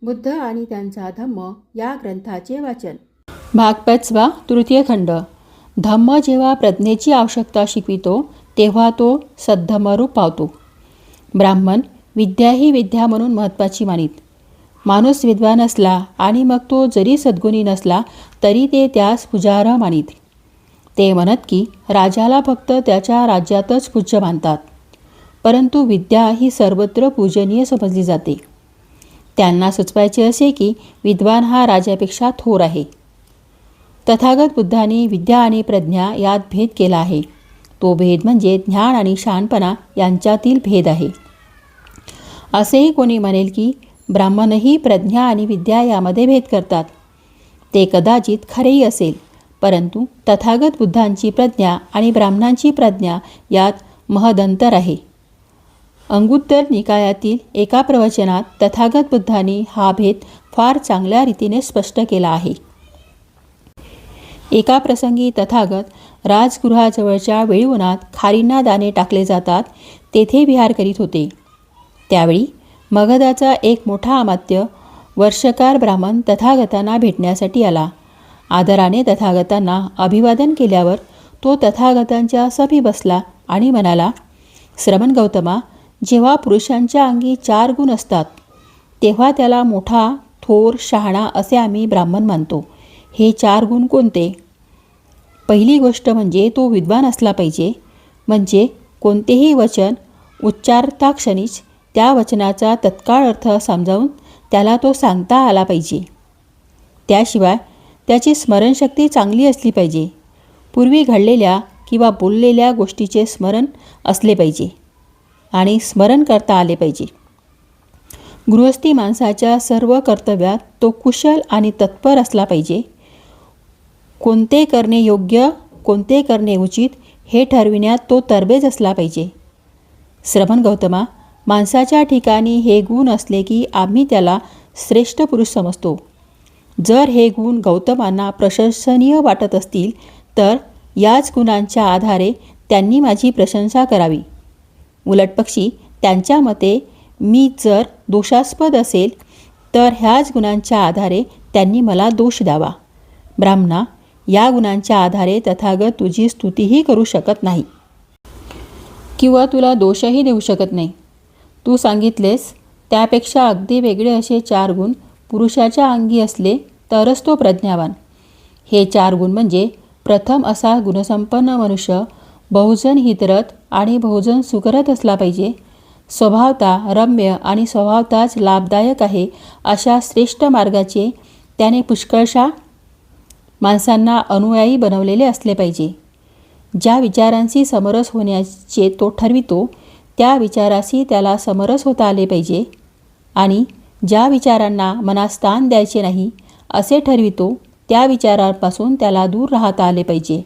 बुद्ध आणि त्यांचा धम्म या ग्रंथाचे वाचन. भाग 5, तृतीय खंड. धम्म जेव्हा प्रज्ञेची आवश्यकता शिकवितो तेव्हा तो सद्धम्मरूप पावतो. ब्राह्मण विद्या ही विद्या म्हणून महत्त्वाची मानित. माणूस विद्वान असला आणि मग तो जरी सद्गुणी नसला तरी ते त्यास पूजार्ह मानित. ते म्हणत की राजाला फक्त त्याच्या राज्यातच पूज्य मानतात, परंतु विद्या ही सर्वत्र पूजनीय समजली जाते. त्यांना सुचवायचे असे की विद्वान हा राजापेक्षा थोर आहे. तथागत बुद्धांनी विद्या आणि प्रज्ञा यात भेद केला आहे. तो भेद म्हणजे ज्ञान आणि शहाणपणा यांच्यातील भेद आहे. असेही कोणी म्हणेल की ब्राह्मणही प्रज्ञा आणि विद्या यामध्ये भेद करतात. ते कदाचित खरेही असेल, परंतु तथागत बुद्धांची प्रज्ञा आणि ब्राह्मणांची प्रज्ञा यात महदंतर आहे. अंगुत्तर निकायातील एका प्रवचनात तथागत बुद्धांनी हा भेद फार चांगल्या रीतीने स्पष्ट केला आहे. एका प्रसंगी तथागत राजगृहाजवळच्या वेळूनात खारींना दाणे टाकले जातात तेथे विहार करीत होते. त्यावेळी मगधाचा एक मोठा अमात्य वर्षकार ब्राह्मण तथागतांना भेटण्यासाठी आला. आदराने तथागतांना अभिवादन केल्यावर तो तथागतांच्या समी बसला आणि म्हणाला, श्रमण गौतमा, जेव्हा पुरुषांच्या अंगी 4 गुण असतात तेव्हा त्याला मोठा, थोर, शहाणा असे आम्ही ब्राह्मण मानतो. हे 4 गुण कोणते? पहिली गोष्ट म्हणजे तो विद्वान असला पाहिजे. म्हणजे कोणतेही वचन उच्चारताक्षणीच त्या वचनाचा तत्काळ अर्थ समजावून त्याला तो सांगता आला पाहिजे. त्याशिवाय त्याची स्मरणशक्ती चांगली असली पाहिजे. पूर्वी घडलेल्या किंवा बोललेल्या गोष्टीचे स्मरण असले पाहिजे आणि स्मरण करता आले पाहिजे. गृहस्थी माणसाच्या सर्व कर्तव्यात तो कुशल आणि तत्पर असला पाहिजे. कोणते करणे योग्य, कोणते करणे उचित हे ठरविण्यात तो तरबेज असला पाहिजे. श्रमण गौतमा, माणसाच्या ठिकाणी हे गुण असले की आम्ही त्याला श्रेष्ठ पुरुष समजतो. जर हे गुण गौतमांना प्रशंसनीय वाटत असतील तर याच गुणांच्या आधारे त्यांनी माझी प्रशंसा करावी. उलटपक्षी त्यांच्या मते मी जर दोषास्पद असेल तर ह्याच गुणांच्या आधारे त्यांनी मला दोष द्यावा. ब्राह्मणा, या गुणांच्या आधारे तथागत तुझी स्तुतीही करू शकत नाही किंवा तुला दोषही देऊ शकत नाही. तू सांगितलेस त्यापेक्षा अगदी वेगळे असे 4 गुण पुरुषाच्या अंगी असले तरच तो प्रज्ञावान. हे 4 गुण म्हणजे प्रथम असा गुणसंपन्न मनुष्य बहुजन हितरथ आणि बहुजन सुकरत असला पाहिजे. स्वभावता रम्य आणि स्वभावताच लाभदायक आहे अशा श्रेष्ठ मार्गाचे त्याने पुष्कळशा माणसांना अनुयायी बनवलेले असले पाहिजे. ज्या विचारांशी समरस होण्याचे तो ठरवितो त्या विचाराशी त्याला समरस होता आले पाहिजे आणि ज्या विचारांना मनात स्थान द्यायचे नाही असे ठरवितो त्या विचारांपासून त्याला दूर राहता आले पाहिजे.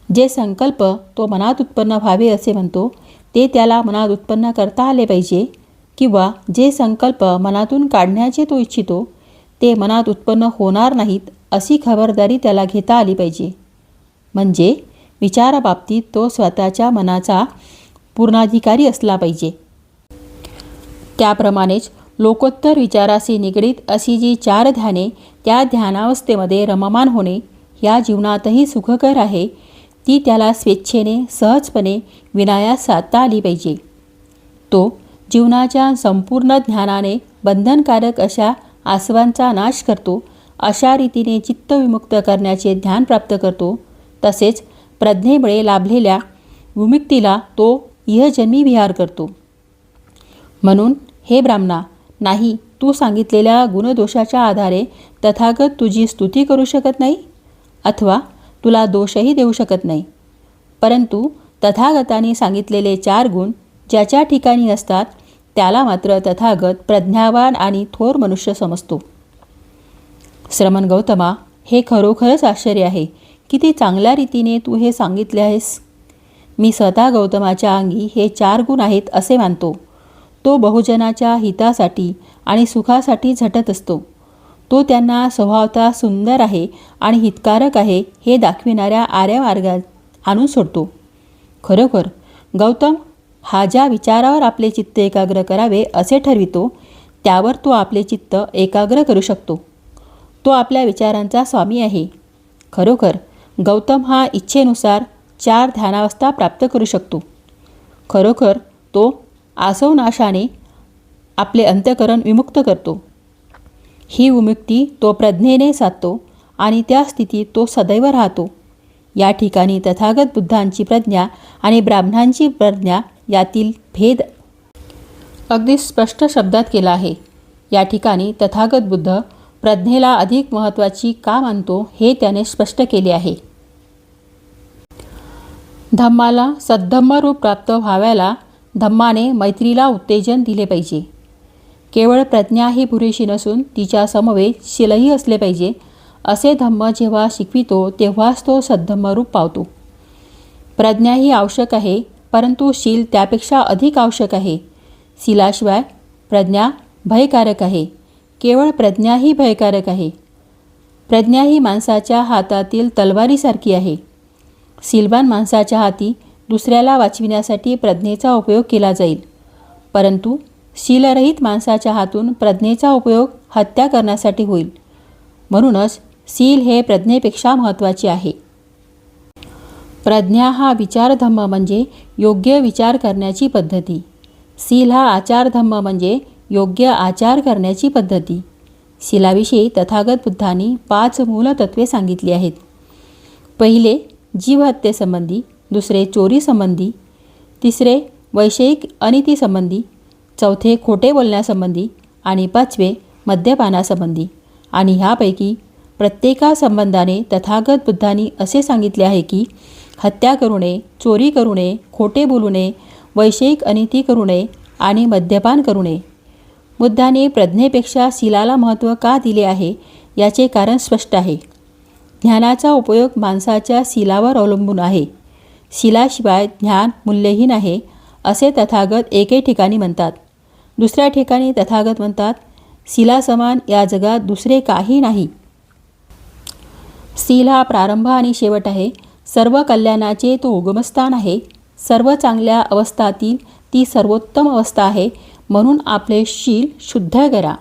जे संकल्प तो मनात उत्पन्न व्हावे असे म्हणतो ते त्याला मनात उत्पन्न करता आले पाहिजे किंवा जे संकल्प मनातून काढण्याचे तो इच्छितो ते मनात उत्पन्न होणार नाहीत अशी खबरदारी त्याला घेता आली पाहिजे. म्हणजे विचाराबाबतीत तो स्वतःच्या मनाचा पूर्णाधिकारी असला पाहिजे. त्याप्रमाणेच लोकोत्तर विचाराशी निगडीत अशी जी 4 ध्याने त्या ध्यानावस्थेमध्ये रममान होणे या जीवनातही सुखकर आहे ती त्याला स्वेच्छेने सहजपणे विनायास साधता आली पाहिजे. तो जीवनाच्या संपूर्ण ज्ञानाने बंधनकारक अशा आसवांचा नाश करतो, अशा रीतीने चित्तविमुक्त करण्याचे ध्यान प्राप्त करतो. तसेच प्रज्ञेमुळे लाभलेल्या विमुक्तीला तो इहजन्मी विहार करतो. म्हणून हे ब्राह्मणा, नाही तू सांगितलेल्या गुणदोषाच्या आधारे तथागत तुझी स्तुती करू शकत नाही अथवा तुला दोषही देऊ शकत नाही. परंतु तथागतांनी सांगितलेले 4 गुण ज्याच्या ठिकाणी असतात त्याला मात्र तथागत प्रज्ञावान आणि थोर मनुष्य समजतो. श्रमण गौतमा, हे खरोखरच आश्चर्य आहे. किती चांगल्या रीतीने तू हे सांगितले आहेस. मी स्वतः गौतमाच्या अंगी हे 4 गुण आहेत असे मानतो. तो बहुजनाच्या हितासाठी आणि सुखासाठी झटत असतो. तो त्यांना स्वभावता सुंदर आहे आणि हितकारक आहे हे दाखविणाऱ्या आर्या मार्गात आणून सोडतो. खरोखर गौतम हा ज्या विचारावर आपले चित्त एकाग्र करावे असे ठरवितो त्यावर तो आपले चित्त एकाग्र करू शकतो. तो आपल्या विचारांचा स्वामी आहे. खरोखर गौतम हा इच्छेनुसार 4 ध्यानावस्था प्राप्त करू शकतो. खरोखर तो आसवनाशाने आपले अंतःकरण विमुक्त करतो. ही विमुक्ती तो प्रज्ञेने साधतो आणि त्या स्थितीत तो सदैव राहतो. या ठिकाणी तथागत बुद्धांची प्रज्ञा आणि ब्राह्मणांची प्रज्ञा यातील भेद अगदी स्पष्ट शब्दात केला आहे. या ठिकाणी तथागत बुद्ध प्रज्ञेला अधिक महत्त्वाची का मानतो हे त्याने स्पष्ट केले आहे. धम्माला सद्धम्मरूप प्राप्त व्हावयाला धम्माने मैत्रीला उत्तेजन दिले पाहिजे. केवळ प्रज्ञा ही पुरेशी नसून तिच्या समवेत शीलही असले पाहिजे. असे धम्म जेव्हा शिकवितो तेव्हाच तो सद्धम्मरूप पावतो. प्रज्ञा ही आवश्यक आहे, परंतु शील त्यापेक्षा अधिक आवश्यक आहे. शीलाशिवाय प्रज्ञा भयकारक आहे. केवळ प्रज्ञा ही भयकारक आहे. प्रज्ञा ही माणसाच्या हातातील तलवारीसारखी आहे. शीलवान माणसाच्या हाती दुसऱ्याला वाचविण्यासाठी प्रज्ञेचा उपयोग केला जाईल, परंतु शीलरहित माणसाच्या हातून प्रज्ञेचा उपयोग हत्या करण्यासाठी होईल. म्हणूनच शील हे प्रज्ञेपेक्षा महत्त्वाचे आहे. प्रज्ञा हा विचारधम्म म्हणजे योग्य विचार करण्याची पद्धती. शील हा आचारधम्म म्हणजे योग्य आचार करण्याची पद्धती. शीलाविषयी तथागत बुद्धांनी 5 मूलतत्वे सांगितली आहेत. पहिले जीवहत्येसंबंधी, दुसरे चोरीसंबंधी, तिसरे वैषयिक अनितीसंबंधी, चौथे खोटे बोलण्यासंबंधी आणि 5वे मद्यपानासंबंधी. आणि ह्यापैकी प्रत्येकासंबंधाने तथागत बुद्धांनी असे सांगितले आहे की हत्या करू नये, चोरी करू नये, खोटे बोलू नये, वैषयिक अनिती करू नये आणि मद्यपान करू नये. बुद्धाने प्रज्ञेपेक्षा शीलाला महत्त्व का दिले आहे याचे कारण स्पष्ट आहे. ज्ञानाचा उपयोग माणसाच्या शीलावर अवलंबून आहे. शीलाशिवाय ज्ञान मूल्यहीन आहे असे तथागत एके ठिकाणी म्हणतात. दुसऱ्या ठिकाणी तथागत म्हणतात शीलासमान या जगात दुसरे काही नाही. शील हा प्रारंभ आणि शेवट आहे. सर्व कल्याणाचे तो उगमस्थान आहे. सर्व चांगल्या अवस्थातील ती सर्वोत्तम अवस्था आहे. म्हणून आपले शील शुद्ध करा.